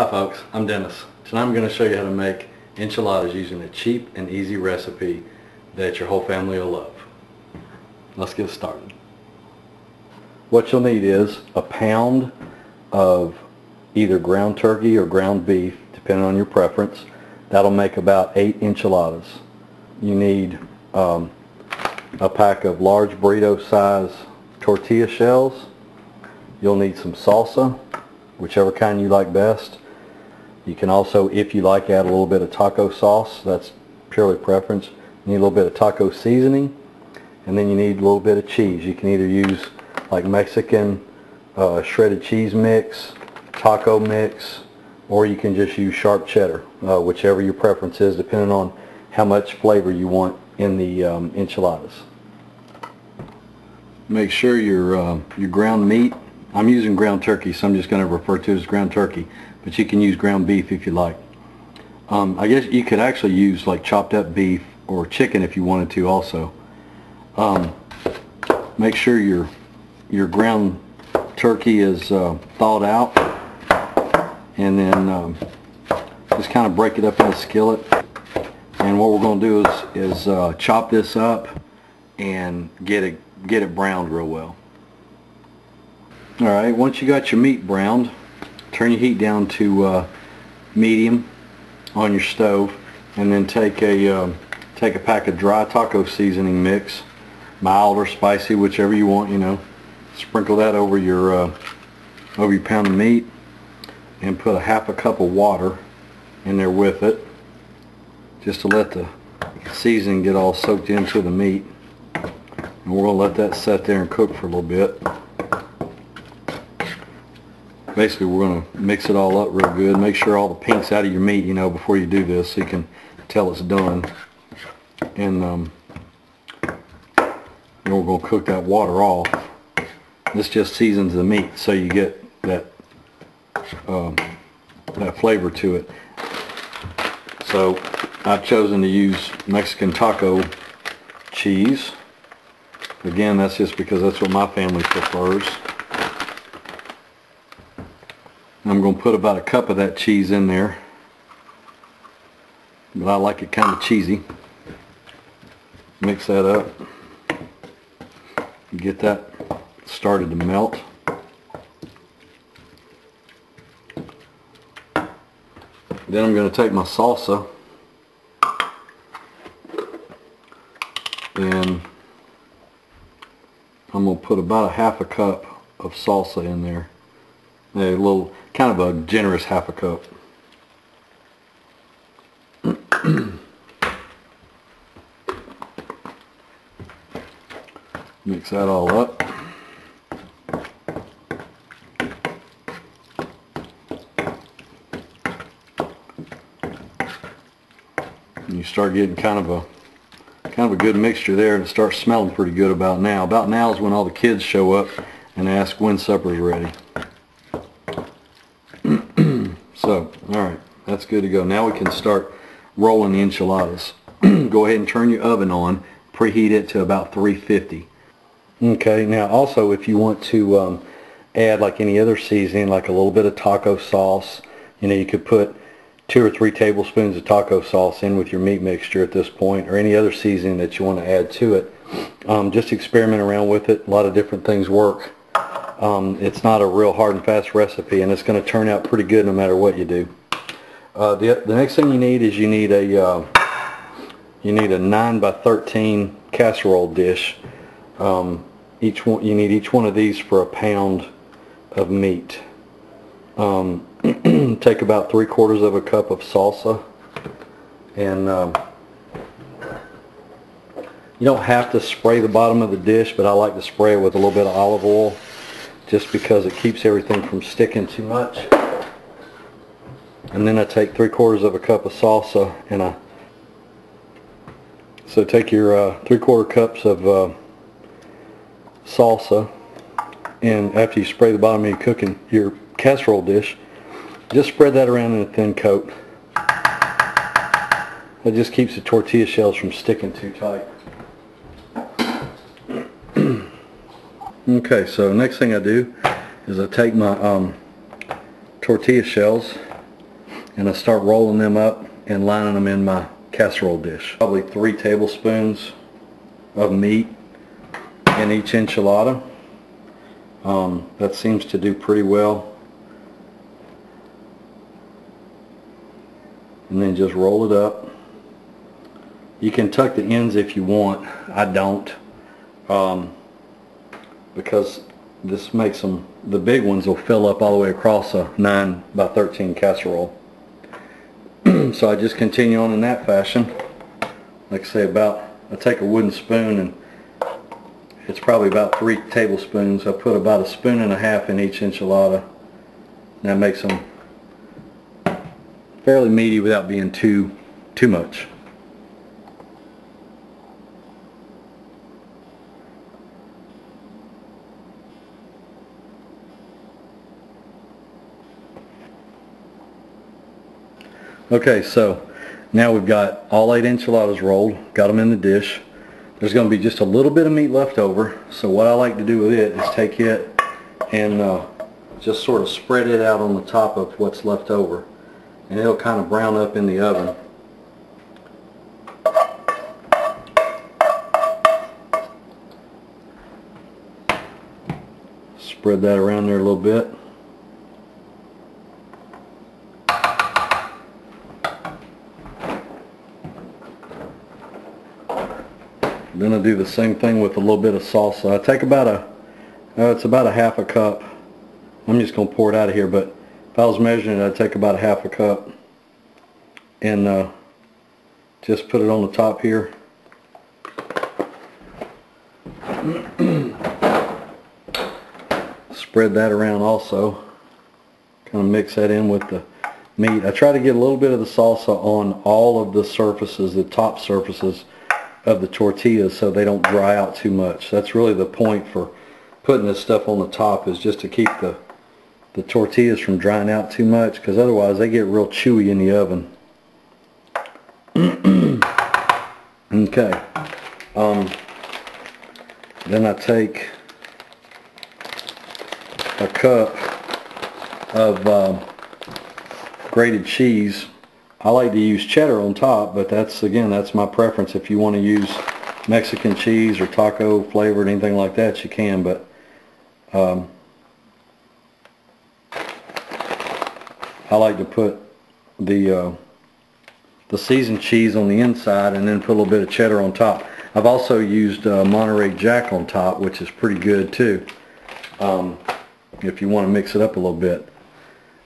Hi folks, I'm Dennis. Tonight I'm going to show you how to make enchiladas using a cheap and easy recipe that your whole family will love. Let's get started. What you'll need is a pound of either ground turkey or ground beef, depending on your preference. That'll make about 8 enchiladas. You need a pack of large burrito size tortilla shells. You'll need some salsa, whichever kind you like best. You can also, if you like, add a little bit of taco sauce. That's purely preference. You need a little bit of taco seasoning, and then you need a little bit of cheese. You can either use like Mexican shredded cheese mix, taco mix, or you can just use sharp cheddar, whichever your preference is, depending on how much flavor you want in the enchiladas. Make sure your ground meat, I'm using ground turkey, so I'm just going to refer to it as ground turkey, but you can use ground beef if you like. I guess you could actually use like chopped up beef or chicken if you wanted to also. Make sure your ground turkey is thawed out, and then just kind of break it up in a skillet. And what we're going to do is chop this up and get it browned real well. Alright, once you got your meat browned, turn your heat down to medium on your stove, and then take a pack of dry taco seasoning mix, mild or spicy, whichever you want, you know. Sprinkle that over your pound of meat, and put a half a cup of water in there with it, just to let the seasoning get all soaked into the meat. And we're going to let that sit there and cook for a little bit. Basically, we're going to mix it all up real good. Make sure all the pink's out of your meat, you know, before you do this, so you can tell it's done. And then we're going to cook that water off. This just seasons the meat, so you get that flavor to it. So I've chosen to use Mexican taco cheese. Again, that's just because that's what my family prefers. I'm going to put about a cup of that cheese in there, but I like it kind of cheesy. Mix that up. Get that started to melt. Then I'm going to take my salsa and I'm going to put about a half a cup of salsa in there. A little, kind of a generous half a cup. Mix that all up. And you start getting kind of a good mixture there, and it starts smelling pretty good about now. About now is when all the kids show up and ask when supper's ready. So, alright, that's good to go. Now we can start rolling the enchiladas. Go ahead and turn your oven on. Preheat it to about 350. Okay, now also if you want to add like any other seasoning, like a little bit of taco sauce, you know, you could put 2 or 3 tablespoons of taco sauce in with your meat mixture at this point, or any other seasoning that you want to add to it. Just experiment around with it. A lot of different things work. It's not a real hard and fast recipe, and it's going to turn out pretty good no matter what you do. The next thing you need is you need a 9 by 13 casserole dish. You need each one of these for a pound of meat. Take about 3/4 of a cup of salsa, and you don't have to spray the bottom of the dish, but I like to spray it with a little bit of olive oil, just because it keeps everything from sticking too much. And then I take 3/4 of a cup of salsa, and so take your 3/4 cups of salsa, and after you spray the bottom of your casserole dish, just spread that around in a thin coat. It just keeps the tortilla shells from sticking too tight. Okay, so next thing I do is I take my tortilla shells and I start rolling them up and lining them in my casserole dish. Probably 3 tablespoons of meat in each enchilada. That seems to do pretty well. And then just roll it up. You can tuck the ends if you want. I don't, because this makes them, the big ones will fill up all the way across a 9 by 13 casserole. So I just continue on in that fashion. Like I say, I take a wooden spoon, and it's probably about 3 tablespoons. I put about 1.5 spoons in each enchilada. That makes them fairly meaty without being too much. Okay, so now we've got all 8 enchiladas rolled, got them in the dish. There's going to be just a little bit of meat left over, so what I like to do with it is take it and just sort of spread it out on the top of what's left over, and it'll kind of brown up in the oven. Spread that around there a little bit. Then I do the same thing with a little bit of salsa. I take about it's about 1/2 cup. I'm just going to pour it out of here, but if I was measuring it, I'd take about 1/2 cup and just put it on the top here. Spread that around also. Kind of mix that in with the meat. I try to get a little bit of the salsa on all of the surfaces, the top surfaces of the tortillas, so they don't dry out too much. That's really the point for putting this stuff on the top, is just to keep the tortillas from drying out too much, because otherwise they get real chewy in the oven. Okay. Then I take a cup of grated cheese. I like to use cheddar on top, but that's my preference. If you want to use Mexican cheese or taco flavored, anything like that, you can, but I like to put the seasoned cheese on the inside and then put a little bit of cheddar on top. I've also used Monterey Jack on top, which is pretty good too, if you want to mix it up a little bit.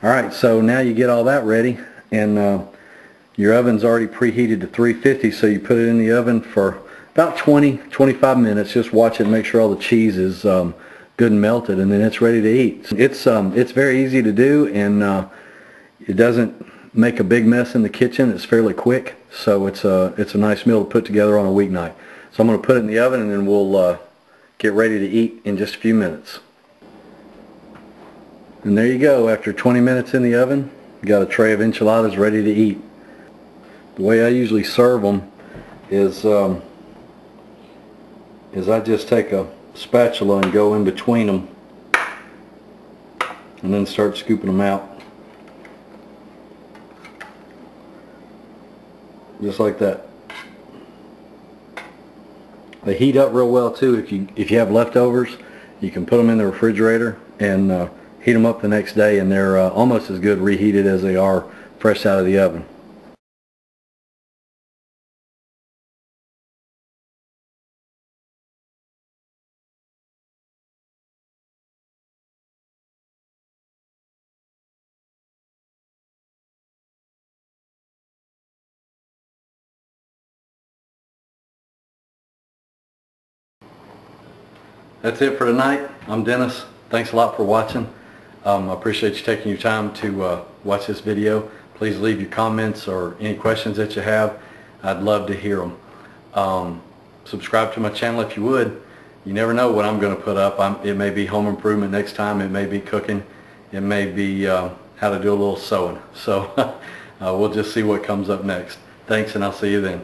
Alright, so now you get all that ready, and your oven's already preheated to 350, so you put it in the oven for about 20-25 minutes. Just watch it, make sure all the cheese is good and melted, and then it's ready to eat. It's very easy to do, and it doesn't make a big mess in the kitchen. It's fairly quick, so it's a nice meal to put together on a weeknight. So I'm going to put it in the oven, and then we'll get ready to eat in just a few minutes. And there you go. After 20 minutes in the oven, you got a tray of enchiladas ready to eat. The way I usually serve them is I just take a spatula and go in between them, and then start scooping them out. Just like that. They heat up real well too. If you have leftovers, you can put them in the refrigerator and heat them up the next day, and they're almost as good reheated as they are fresh out of the oven. That's it for tonight. I'm Dennis. Thanks a lot for watching. I appreciate you taking your time to watch this video. Please leave your comments or any questions that you have. I'd love to hear them. Subscribe to my channel if you would. You never know what I'm going to put up. It may be home improvement next time. It may be cooking. It may be how to do a little sewing. So we'll just see what comes up next. Thanks, and I'll see you then.